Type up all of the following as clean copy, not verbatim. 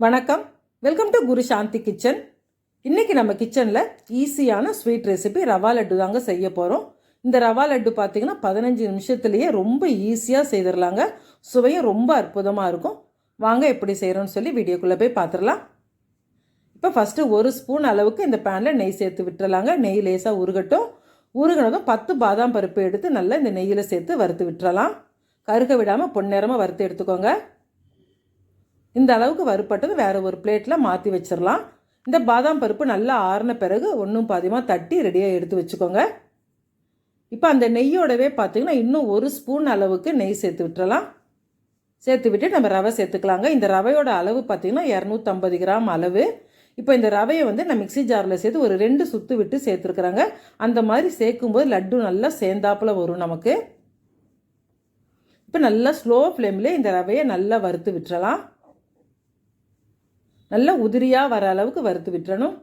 வணக்கம், welcome to Guru Shanthi kitchen. இன்றைக்கி நம்ம கிச்சனில் ஈஸியான ஸ்வீட் ரெசிபி ரவா லட்டு தாங்க செய்ய போகிறோம். இந்த ரவா லட்டு பார்த்திங்கன்னா 15 நிமிஷத்துலேயே ரொம்ப ஈஸியாக செய்திடலாங்க. சுவையும் ரொம்ப அற்புதமாக இருக்கும். வாங்க எப்படி செய்கிறோன்னு சொல்லி வீடியோக்குள்ளே போய் பார்த்துடலாம். இப்போ ஃபஸ்ட்டு 1 ஸ்பூன் அளவுக்கு இந்த பேனில் நெய் சேர்த்து விட்டுறலாங்க. நெய் லேசாக உருகட்டும். உருகினதும் 10 பாதாம் பருப்பு எடுத்து நல்லா இந்த நெய்யில் சேர்த்து வறுத்து விட்டுறலாம். கருக விடாமல் பொன்னிறமாக வறுத்து எடுத்துக்கோங்க. இந்த அளவுக்கு வறுப்பட்டது வேறு ஒரு பிளேட்டில் மாற்றி வச்சிடலாம். இந்த பாதாம் பருப்பு நல்லா ஆறின பிறகு ஒன்றும் பாதியமாக தட்டி ரெடியாக எடுத்து வச்சுக்கோங்க. இப்போ அந்த நெய்யோடவே பார்த்திங்கன்னா இன்னும் 1 ஸ்பூன் அளவுக்கு நெய் சேர்த்து விட்டுறலாம். சேர்த்து விட்டு நம்ம ரவை சேர்த்துக்கலாங்க. இந்த ரவையோட அளவு பார்த்திங்கன்னா 250 கிராம் அளவு. இப்போ இந்த ரவையை நான் மிக்சி ஜாரில் சேர்த்து ஒரு 2 சுற்று விட்டு சேர்த்துருக்குறாங்க. அந்த மாதிரி சேர்க்கும்போது லட்டு நல்லா சேர்ந்தாப்பில் வரும் நமக்கு. இப்போ நல்லா ஸ்லோ ஃப்ளேமில் இந்த ரவையை நல்லா வறுத்து விட்டுறலாம். நல்லா உதிரியாக வர அளவுக்கு வறுத்து விட்டுறணும்.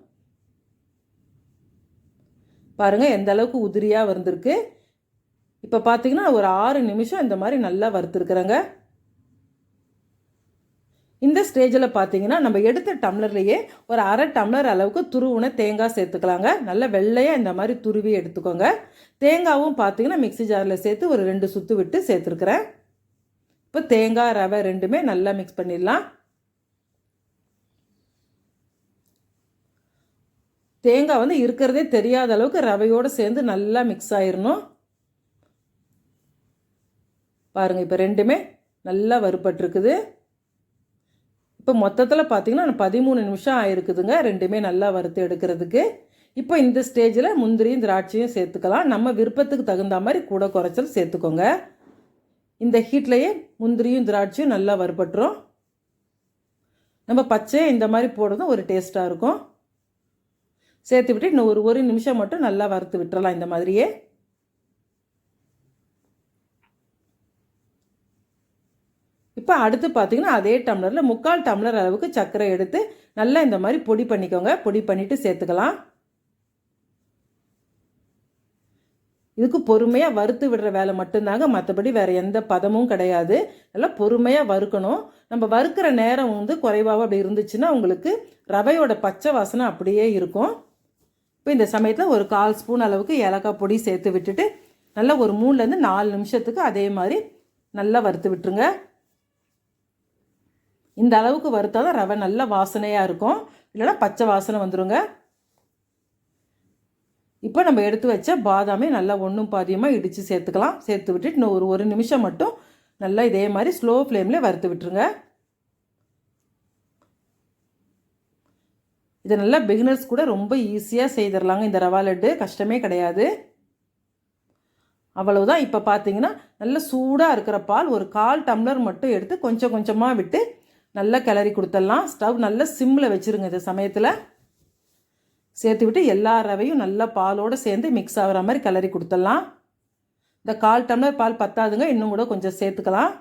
பாருங்கள் எந்த அளவுக்கு உதிரியாக வந்திருக்கு. இப்போ பார்த்தீங்கன்னா ஒரு 6 நிமிஷம் இந்த மாதிரி நல்லா வறுத்துருக்குறேங்க. இந்த ஸ்டேஜில் பார்த்தீங்கன்னா நம்ம எடுத்த டம்ளர்லேயே ஒரு 1/2 டம்ளர் அளவுக்கு துருவுன தேங்காய் சேர்த்துக்கலாங்க. நல்லா வெள்ளையாக இந்த மாதிரி துருவி எடுத்துக்கோங்க. தேங்காவும் பார்த்தீங்கன்னா மிக்சி ஜாரில் சேர்த்து ஒரு 2 சுற்று விட்டு சேர்த்துருக்குறேன். இப்போ தேங்காய் ரவை ரெண்டுமே நல்லா மிக்ஸ் பண்ணிடலாம். தேங்காய் இருக்கிறதே தெரியாத அளவுக்கு ரவையோடு சேர்ந்து நல்லா மிக்ஸ் ஆயிடணும். பாருங்கள் இப்போ ரெண்டுமே நல்லா வறுபட்டுருக்குது. இப்போ மொத்தத்தில் பார்த்தீங்கன்னா 13 நிமிஷம் ஆயிருக்குதுங்க ரெண்டுமே நல்லா வறுத்து எடுக்கிறதுக்கு. இப்போ இந்த ஸ்டேஜில் முந்திரியும் திராட்சையும் சேர்த்துக்கலாம். நம்ம விருப்பத்துக்கு தகுந்த மாதிரி கூட குறைச்சல் சேர்த்துக்கோங்க. இந்த ஹீட்லேயே முந்திரியும் திராட்சையும் நல்லா வறுபட்டுரும். நம்ம பச்சையை இந்த மாதிரி போடுறதும் ஒரு டேஸ்ட்டாக இருக்கும். சேர்த்து விட்டு இன்னும் ஒரு நிமிஷம் மட்டும் நல்லா வறுத்து விட்டுறலாம். இந்த மாதிரியே இப்போ அடுத்து பார்த்தீங்கன்னா அதே டம்ளரில் 3/4 டம்ளர் அளவுக்கு சர்க்கரை எடுத்து நல்லா இந்த மாதிரி பொடி பண்ணிக்கோங்க. பொடி பண்ணிவிட்டு சேர்த்துக்கலாம். இதுக்கு பொறுமையாக வறுத்து விடுற வேலை மட்டும்தாங்க, மற்றபடி வேறு எந்த பதமும் கிடையாது. நல்லா பொறுமையாக வறுக்கணும். நம்ம வறுக்கிற நேரம் குறைவாக அப்படி இருந்துச்சுன்னா உங்களுக்கு ரவையோட பச்சை வாசனை அப்படியே இருக்கும். இப்போ இந்த சமயத்தில் ஒரு 1/4 ஸ்பூன் அளவுக்கு ஏலக்காய் பொடி சேர்த்து விட்டுட்டு நல்லா ஒரு 3லேருந்து 4 நிமிஷத்துக்கு அதே மாதிரி நல்லா வறுத்து விட்டுருங்க. இந்த அளவுக்கு வறுத்தா தான் ரவை நல்லா வாசனையாக இருக்கும், இல்லைனா பச்சை வாசனை வந்துடுங்க. இப்போ நம்ம எடுத்து வச்ச பாதாமே நல்லா ஒன்றும் பாதியமாக இடித்து சேர்த்துக்கலாம். சேர்த்து விட்டுட்டு இன்னும் ஒரு நிமிஷம் மட்டும் நல்லா இதே மாதிரி ஸ்லோ ஃப்ளேமில் வறுத்து விட்டுருங்க. இது நல்லா பிகினர்ஸ் கூட ரொம்ப ஈஸியாக செய்திடலாங்க. இந்த ரவா லட்டு கஷ்டமே கிடையாது. அவ்வளவுதான். இப்போ பார்த்தீங்கன்னா நல்ல சூடாக இருக்கிற பால் ஒரு 1/4 டம்ளர் மட்டும் எடுத்து கொஞ்சம் கொஞ்சமாக விட்டு நல்லா கிளறி கொடுத்துடலாம். ஸ்டவ் நல்லா சிம்மில் வச்சுருங்க. இந்த சமயத்தில் சேர்த்து விட்டு எல்லா ரவையும் நல்லா பாலோடு சேர்ந்து மிக்ஸ் ஆகிற மாதிரி கிளறி கொடுத்துடலாம். இந்த 1/4 டம்ளர் பால் பத்தாதுங்க, இன்னும் கூட கொஞ்சம் சேர்த்துக்கலாம்.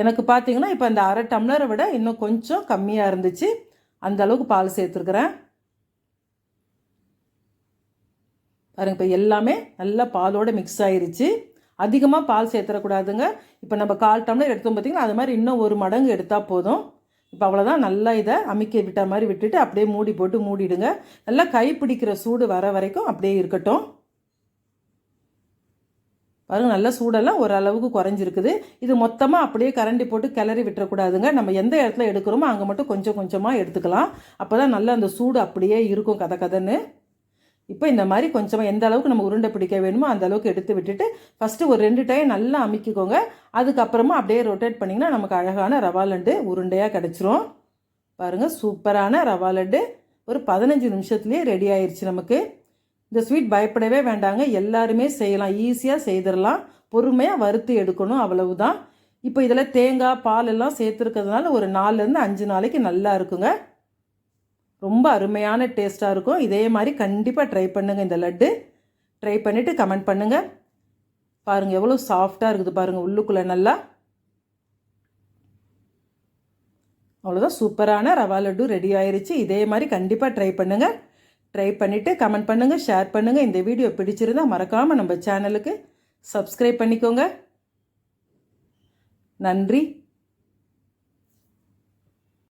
எனக்கு பார்த்தீங்கன்னா இப்போ இந்த 1/2 டம்ளரை விட இன்னும் கொஞ்சம் கம்மியாக இருந்துச்சு. அந்த அளவுக்கு பால் சேர்த்துருக்குறேன். பாருங்கள் இப்போ எல்லாமே நல்லா பாலோடு மிக்ஸ் ஆயிருச்சு. அதிகமாக பால் சேர்த்துடக்கூடாதுங்க. இப்போ நம்ம 1/4 டம்ளர் எடுத்தோம் பார்த்திங்கன்னா அது மாதிரி இன்னும் 1 மடங்கு எடுத்தால் போதும். இப்போ அவ்வளோதான். நல்லா இதை அமுக்கி விட்ட மாதிரி விட்டுட்டு அப்படியே மூடி போட்டு மூடிடுங்க. நல்லா கை பிடிக்கிற சூடு வர வரைக்கும் அப்படியே இருக்கட்டும். பாருங்கள் நல்லா சூடெல்லாம் ஓரளவுக்கு குறைஞ்சிருக்குது. இது மொத்தமாக அப்படியே கரண்டி போட்டு கிளறி விட்டுறக்கூடாதுங்க. நம்ம எந்த இடத்துல எடுக்கிறோமோ அங்கே மட்டும் கொஞ்சம் கொஞ்சமாக எடுத்துக்கலாம். அப்போ தான் நல்லா அந்த சூடு அப்படியே இருக்கும் கதன்னு. இப்போ இந்த மாதிரி கொஞ்சமாக எந்த அளவுக்கு நம்ம உருண்டை பிடிக்க வேணுமோ அந்த அளவுக்கு எடுத்து விட்டுட்டு ஃபஸ்ட்டு ஒரு 2 டைம் நல்லா அமுக்கிக்கோங்க. அதுக்கப்புறமா அப்படியே ரொட்டேட் பண்ணிங்கன்னா நமக்கு அழகான ரவா லட்டு உருண்டையாக கிடச்சிரும். பாருங்கள் சூப்பரான ரவா லட்டு ஒரு 15 நிமிஷத்துலேயே ரெடி ஆயிடுச்சு நமக்கு. இந்த ஸ்வீட் பயப்படவே வேண்டாங்க, எல்லாருமே செய்யலாம், ஈஸியாக செய்திடலாம். பொறுமையாக வறுத்து எடுக்கணும், அவ்வளவுதான். இப்போ இதில் தேங்காய் பால் எல்லாம் சேர்த்துருக்கிறதுனால ஒரு 4லேருந்து 5 நாளைக்கு நல்லா இருக்குங்க. ரொம்ப அருமையான டேஸ்ட்டாக இருக்கும். இதே மாதிரி கண்டிப்பாக ட்ரை பண்ணுங்கள். இந்த லட்டு ட்ரை பண்ணிவிட்டு கமெண்ட் பண்ணுங்கள். பாருங்கள் எவ்வளோ சாஃப்டாக இருக்குது பாருங்கள் உள்ளுக்குள்ளே நல்லா. அவ்வளோதான், சூப்பரான ரவா லட்டு ரெடி ஆயிடுச்சு. இதே மாதிரி கண்டிப்பாக ட்ரை பண்ணுங்கள். ட்ரை பண்ணிவிட்டு கமெண்ட் பண்ணுங்கள், ஷேர் பண்ணுங்கள். இந்த வீடியோ பிடிச்சிருந்தால் மறக்காமல் நம்ம சேனலுக்கு சப்ஸ்கிரைப் பண்ணிக்கோங்க. நன்றி.